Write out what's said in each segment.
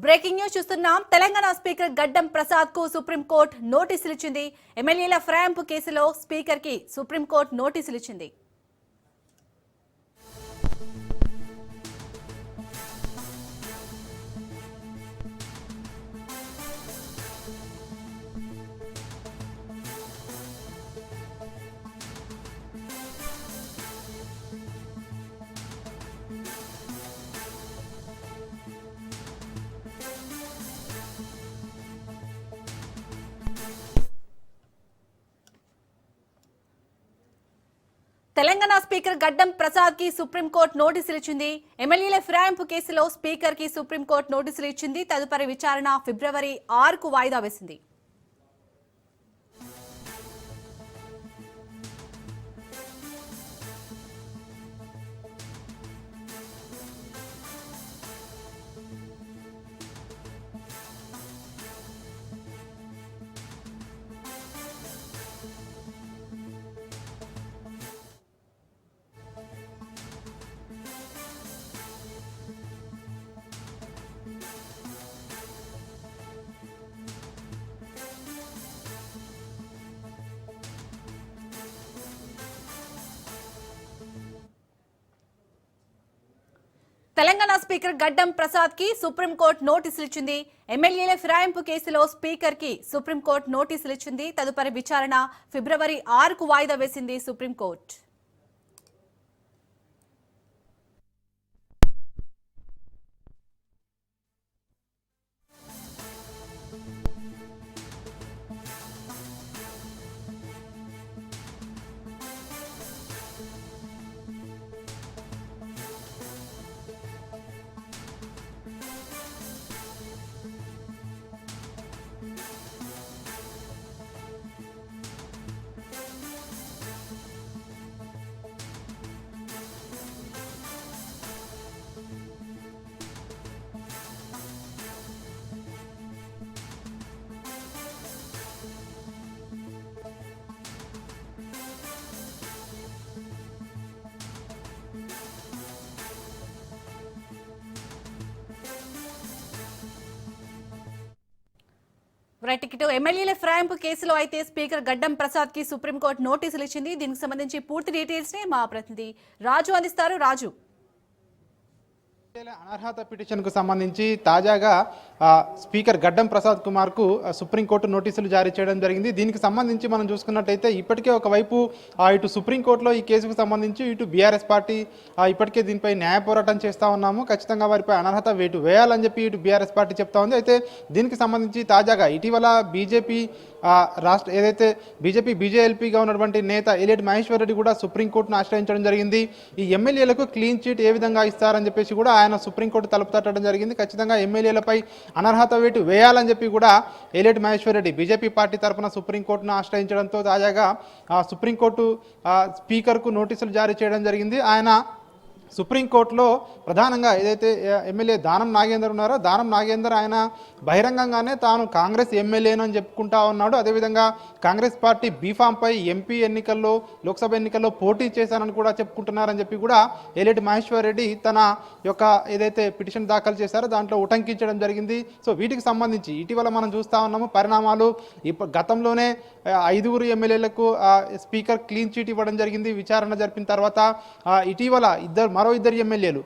Breaking news చూస్తున్నాం. Telangana speaker గడ్డం ప్రసాద్ కు సుప్రీంకోర్టు నోటీసులు ఇచ్చింది. ఎమ్మెల్యేల ఫిరాయింపు కేసులో స్పీకర్ కి సుప్రీంకోర్టు నోటీసులు ఇచ్చింది. తెలంగాణ స్పీకర్ గడ్డం ప్రసాద్ కి సుప్రీంకోర్టు నోటీసులు ఇచ్చింది. ఎమ్మెల్యేల ఫిరాయింపు కేసులో స్పీకర్ కి సుప్రీంకోర్టు నోటీసులు ఇచ్చింది. తదుపరి విచారణ ఫిబ్రవరి 6కు వాయిదా వేసింది. తెలంగాణ స్పీకర్ గడ్డం ప్రసాద్ కి సుప్రీంకోర్టు నోటీసులు ఇచ్చింది. ఎమ్మెల్యేల ఫిరాయింపు కేసులో స్పీకర్ కి సుప్రీంకోర్టు నోటీసులు ఇచ్చింది. తదుపరి విచారణ ఫిబ్రవరి 6కు వాయిదా వేసింది సుప్రీంకోర్టు. ఎమ్మెల్యేల ఫిరాయింపు కేసులో అయితే స్పీకర్ గడ్డం ప్రసాద్ కి సుప్రీంకోర్టు నోటీసులు ఇచ్చింది. దీనికి సంబంధించి పూర్తి డీటెయిల్స్ ని మా ప్రతినిధి రాజు అందిస్తారు. రాజు, అనర్హత పిటిషన్ కు సంబంధించి తాజాగా స్పీకర్ గడ్డం ప్రసాద్ కుమార్ కు సుప్రీంకోర్టు నోటీసులు జారీ చేయడం జరిగింది. దీనికి సంబంధించి మనం చూసుకున్నట్టయితే ఇప్పటికే ఒకవైపు ఇటు సుప్రీంకోర్టులో ఈ కేసుకు సంబంధించి ఇటు బీఆర్ఎస్ పార్టీ ఇప్పటికే దీనిపై న్యాయ పోరాటం చేస్తా ఉన్నాము, ఖచ్చితంగా వారిపై అనర్హత వేటు వేయాలని చెప్పి ఇటు బీఆర్ఎస్ పార్టీ చెప్తా ఉంది. అయితే దీనికి సంబంధించి తాజాగా ఇటీవల బీజేపీ రాష్ట్ర ఏదైతే బీజేఎల్పీగా ఉన్నటువంటి నేత ఎలియట్ మహేశ్వర్ రెడ్డి కూడా సుప్రీంకోర్టును ఆశ్రయించడం జరిగింది. ఈ ఎమ్మెల్యేలకు క్లీన్ చిట్ ఏ విధంగా ఇస్తారని చెప్పేసి కూడా ఆయన సుప్రీంకోర్టు తలుపు తట్టడం జరిగింది. ఖచ్చితంగా ఎమ్మెల్యేలపై అనర్హత వేటు వేయాలని చెప్పి కూడా Elliot Maheshwar Reddy BJP party తరఫున సుప్రీంకోర్టును ఆశ్రయించడంతో తాజాగా సుప్రీంకోర్టు స్పీకర్కు నోటీసులు జారీ చేయడం జరిగింది. ఆయన సుప్రీంకోర్టులో ప్రధానంగా ఏదైతే ఎమ్మెల్యే దానం నాగేందర్ ఉన్నారో దానం నాగేందర్ ఆయన బహిరంగంగానే తాను కాంగ్రెస్ ఎమ్మెల్యేను అని చెప్పుకుంటా ఉన్నాడు. అదేవిధంగా కాంగ్రెస్ పార్టీ బీఫామ్పై ఎంపీ ఎన్నికల్లో లోక్సభ ఎన్నికల్లో పోటీ చేశానని కూడా చెప్పుకుంటున్నారని చెప్పి కూడా ఎలియట్ మహేశ్వర్ రెడ్డి తన యొక్క ఏదైతే పిటిషన్ దాఖలు చేశారో దాంట్లో ఉటంకించడం జరిగింది. సో వీటికి సంబంధించి ఇటీవల మనం చూస్తూ ఉన్నాము పరిణామాలు. గతంలోనే 5 ఎమ్మెల్యేలకు స్పీకర్ క్లీన్ చీట్ ఇవ్వడం జరిగింది. విచారణ జరిపిన తర్వాత ఇటీవల మరో ఇద్దరు ఎమ్మెల్యేలు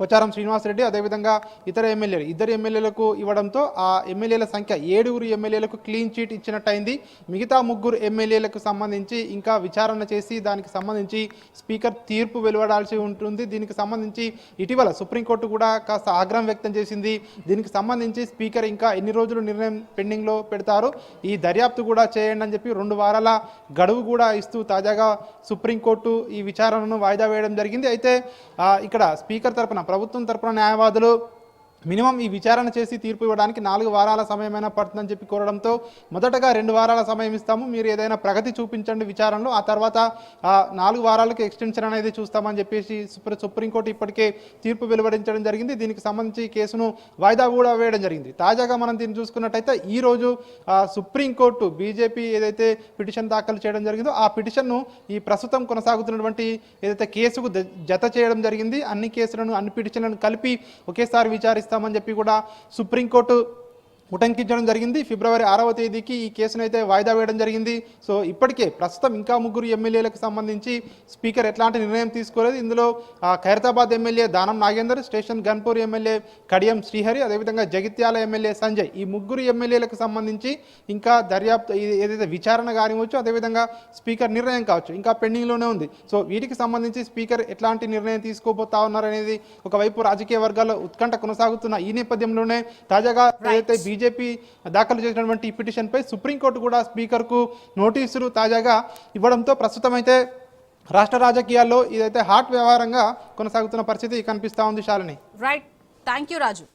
పోచారం శ్రీనివాసరెడ్డి అదేవిధంగా ఇతర ఇద్దరు ఎమ్మెల్యేలకు ఇవ్వడంతో ఆ ఎమ్మెల్యేల సంఖ్య 7 ఎమ్మెల్యేలకు క్లీన్ చీట్ ఇచ్చినట్టయింది. మిగతా 3 ఎమ్మెల్యేలకు సంబంధించి ఇంకా విచారణ చేసి దానికి సంబంధించి స్పీకర్ తీర్పు వెలువడాల్సి ఉంటుంది. దీనికి సంబంధించి ఇటీవల సుప్రీంకోర్టు కూడా కాస్త ఆగ్రహం వ్యక్తం చేసింది. దీనికి సంబంధించి స్పీకర్ ఇంకా ఎన్ని రోజులు నిర్ణయం పెండింగ్లో పెడతారు, ఈ దర్యాప్తు కూడా చేయండి అని చెప్పి 2 వారాల గడువు కూడా ఇస్తూ తాజాగా సుప్రీంకోర్టు ఈ విచారణను వాయిదా వేయడం జరిగింది. అయితే ఇక్కడ స్పీకర్ తరపున ప్రభుత్వం తరపున న్యాయవాదులు మినిమం ఈ విచారణ చేసి తీర్పు ఇవ్వడానికి 4 వారాల సమయమైనా పడుతుందని చెప్పి కోరడంతో మొదటగా 2 వారాల సమయం ఇస్తాము, మీరు ఏదైనా ప్రగతి చూపించండి విచారణలో, ఆ తర్వాత 4 వారాలకు ఎక్స్టెన్షన్ అనేది చూస్తామని చెప్పేసి సుప్రీంకోర్టు ఇప్పటికే తీర్పు వెలువడించడం జరిగింది. దీనికి సంబంధించి కేసును వాయిదా కూడా వేయడం జరిగింది. తాజాగా మనం దీన్ని చూసుకున్నట్టయితే ఈరోజు సుప్రీంకోర్టు బీజేపీ ఏదైతే పిటిషన్ దాఖలు చేయడం జరిగిందో ఆ పిటిషన్ను ఈ ప్రస్తుతం కొనసాగుతున్నటువంటి ఏదైతే కేసుకు జత చేయడం జరిగింది. అన్ని కేసులను అన్ని పిటిషన్లను కలిపి ఒకేసారి విచారిస్తారు. విచారిస్తామని చెప్పి కూడా సుప్రీంకోర్టు ఉటంకించడం జరిగింది. ఫిబ్రవరి 6వ తేదీకి ఈ కేసును అయితే వాయిదా వేయడం జరిగింది. సో ఇప్పటికే ప్రస్తుతం ఇంకా ముగ్గురు ఎమ్మెల్యేలకు సంబంధించి స్పీకర్ ఎట్లాంటి నిర్ణయం తీసుకోలేదు. ఇందులో Khairatabad MLA Danam Nagender, station Ghanpur MLA Kadiyam Srihari, అదేవిధంగా జగిత్యాల ఎమ్మెల్యే సంజయ్, ఈ ముగ్గురు ఎమ్మెల్యేలకు సంబంధించి ఇంకా దర్యాప్తు ఏదైతే విచారణ కానివచ్చు, అదేవిధంగా స్పీకర్ నిర్ణయం కావచ్చు ఇంకా పెండింగ్లోనే ఉంది. సో వీటికి సంబంధించి స్పీకర్ ఎట్లాంటి నిర్ణయం తీసుకోబోతా ఉన్నారనేది ఒకవైపు రాజకీయ వర్గాల్లో ఉత్కంఠ కొనసాగుతున్న ఈ నేపథ్యంలోనే తాజాగా ఏదైతే బీజేపీ దాఖలు చేసినటువంటి ఈ పిటిషన్పై సుప్రీంకోర్టు కూడా స్పీకర్కు నోటీసులు తాజాగా ఇవ్వడంతో ప్రస్తుతం అయితే రాష్ట్ర రాజకీయాల్లో ఇదైతే హాట్ వ్యవహారంగా కొనసాగుతున్న పరిస్థితి కనిపిస్తూ ఉంది. Shalini. Right, thank you Raju.